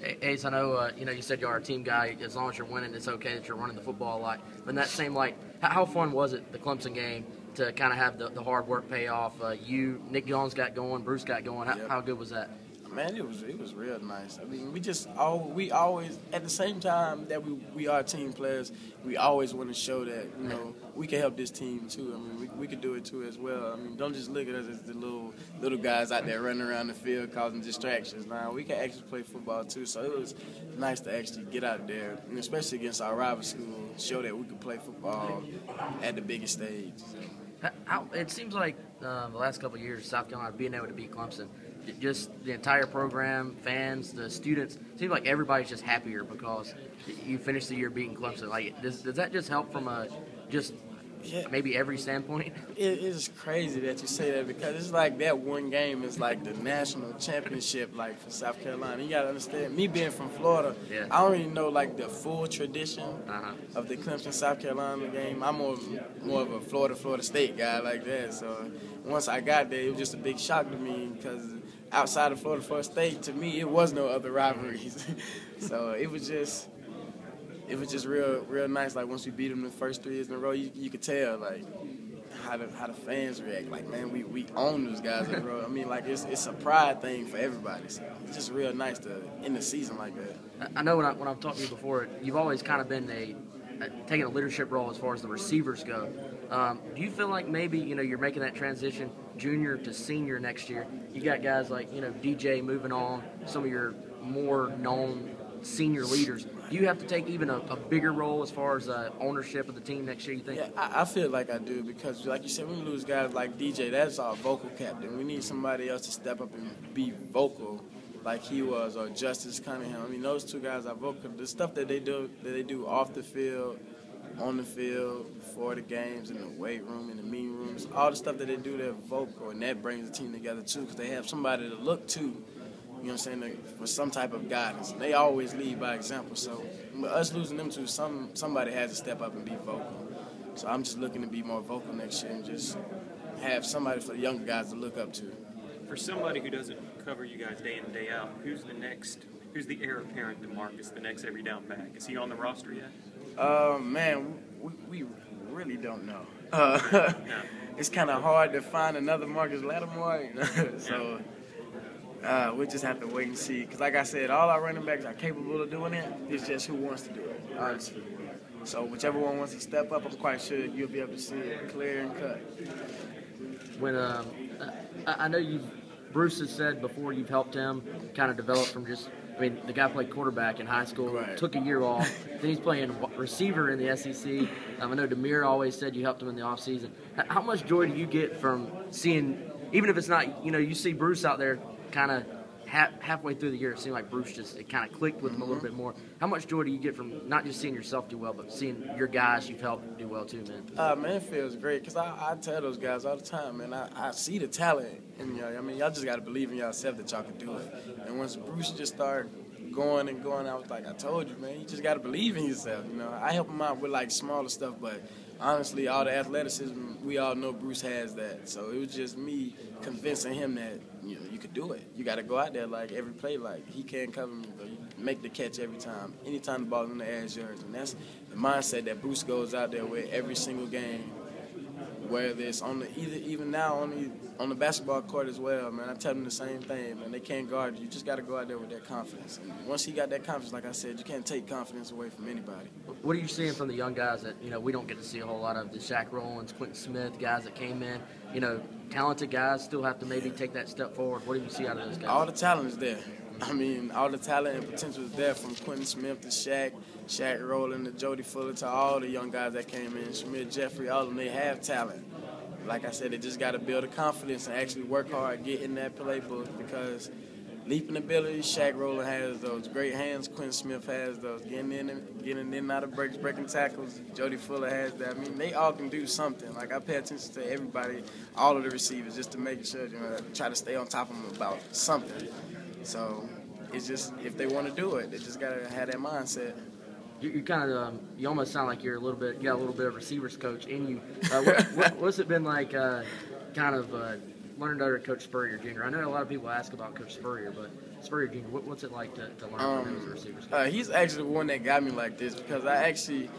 Ace, I know you said you are a team guy. As long as you're winning, it's okay that you're running the football a lot. But in that same light, how fun was it, the Clemson game, to kind of have the hard work pay off? Nick Jones got going, Bruce got going. How good was that? Man, it was real nice. I mean, we always at the same time that we are team players, we always want to show that we can help this team too. I mean, we could do it too as well. I mean, don't just look at us as the little guys out there running around the field causing distractions. Now we can actually play football too. So it was nice to actually get out there, and especially against our rivals, who show that we can play football at the biggest stage. It seems like the last couple of years, South Carolina being able to beat Clemson, just the entire program, fans, the students, it seems like everybody's just happier because you finished the year beating Clemson. Like, does that just help from maybe every standpoint? It is crazy that you say that, because it's like that one game is like the national championship, like for South Carolina. You gotta understand, me being from Florida, I don't really know like the full tradition of the Clemson South Carolina game. I'm more of a Florida State guy like that. So once I got there, it was just a big shock to me, because outside of Florida State, to me, it was no other rivalries. So it was just real nice. Like, once we beat them the first 3 years in a row, you could tell like how the fans react. Like, man, we own those guys in a row. I mean, like, it's a pride thing for everybody. So it's just real nice to end the season like that. I know when I've talked to you before, you've always kind of been taking a leadership role as far as the receivers go. Do you feel like maybe you're making that transition junior to senior next year? You got guys like DJ moving on, some of your more known senior leaders. Do you have to take even a bigger role as far as ownership of the team next year, you think? Yeah, I feel like I do, because like you said, when we lose guys like DJ, that's our vocal captain. We need somebody else to step up and be vocal like he was, or Justice Cunningham. I mean, those 2 guys are vocal. The stuff that they do off the field, on the field, before the games, in the weight room, in the meeting rooms, all the stuff that they do, they're vocal, and that brings the team together too, because they have somebody to look to, you know what I'm saying, for some type of guidance. They always lead by example. So us losing them to somebody has to step up and be vocal. So I'm just looking to be more vocal next year and just have somebody for the younger guys to look up to. For somebody who doesn't cover you guys day in and day out, who's the heir apparent to Marcus, the next every down back? Is he on the roster yet? Man, we really don't know. It's kind of hard to find another Marcus Lattimore, so we'll just have to wait and see. Because like I said, all our running backs are capable of doing it. It's just who wants to do it, honestly. So whichever one wants to step up, I'm quite sure you'll be able to see it clear and cut. When I know Bruce has said before you've helped him kind of develop from the guy played quarterback in high school, right. Took a year off, then he's playing receiver in the SEC. I know Demir always said you helped him in the offseason. How much joy do you get from seeing, even if it's not, you see Bruce out there kind of halfway through the year, it seemed like Bruce it kind of clicked with him a little bit more. How much joy do you get from not just seeing yourself do well, but seeing your guys you've helped do well too, man? Man, it feels great, because I tell those guys all the time, man, I see the talent in y'all. I mean, y'all just got to believe in yourself that y'all can do it. And once Bruce just started going, I was like, I told you, man, you just got to believe in yourself. I help him out with like smaller stuff, but honestly, all the athleticism, we all know Bruce has that. So it was just me convincing him that you could do it. You got to go out there like every play, like he can't cover me, but you make the catch every time. Anytime the ball's in the air is yours, and that's the mindset that Bruce goes out there with every single game. Whether it's on the basketball court as well, man. I tell them the same thing, man. They can't guard you. You just got to go out there with that confidence. And once he got that confidence, like I said, you can't take confidence away from anybody. What are you seeing from the young guys that we don't get to see a whole lot of? The Shaq Rollins, Quentin Smith, guys that came in, talented guys still have to maybe take that step forward. What do you see out of those guys? All the talent is there. I mean, all the talent and potential is there, from Quentin Smith to Shaq Rowland to Jody Fuller, to all the young guys that came in, Shamir Jeffrey, all of them, they have talent. Like I said, they just got to build a confidence and actually work hard, get in that playbook, because leaping ability, Shaq Rowland has those. Great hands, Quentin Smith has those. Getting in and out of breaks, breaking tackles, Jody Fuller has that. I mean, they all can do something. Like, I pay attention to everybody, all of the receivers, just to make sure, try to stay on top of them about something. So it's just, if they want to do it, they just got to have that mindset. You kind of, you almost sound like you got a little bit of receivers coach in you. What's it been like, learning under Coach Spurrier Jr.? I know a lot of people ask about Coach Spurrier, but Spurrier Jr., what's it like to learn from him as a receiver? He's actually the one that got me like this because I actually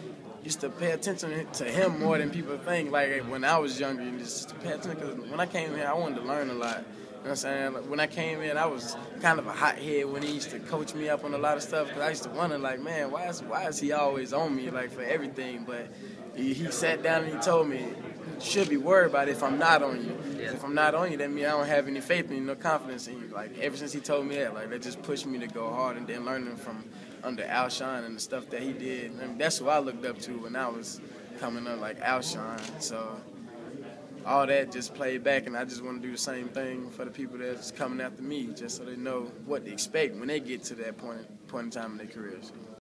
used to pay attention to him more than people think. Like when I was younger, and just to pay attention because when I came here, I wanted to learn a lot. You know what I'm saying? Like, when I came in, I was kind of a hothead when he used to coach me up on a lot of stuff because I used to wonder, like, man, why is he always on me, like, for everything? But he sat down and he told me, you should be worried about it if I'm not on you. Yeah. If I'm not on you, that means I don't have any faith in you, no confidence in you. Like, ever since he told me that, like, that just pushed me to go hard. And then learning from under Alshon and the stuff that he did, I mean, that's who I looked up to when I was coming up, like Alshon. So all that just played back, and I just want to do the same thing for the people that's coming after me, just so they know what to expect when they get to that point in time in their careers.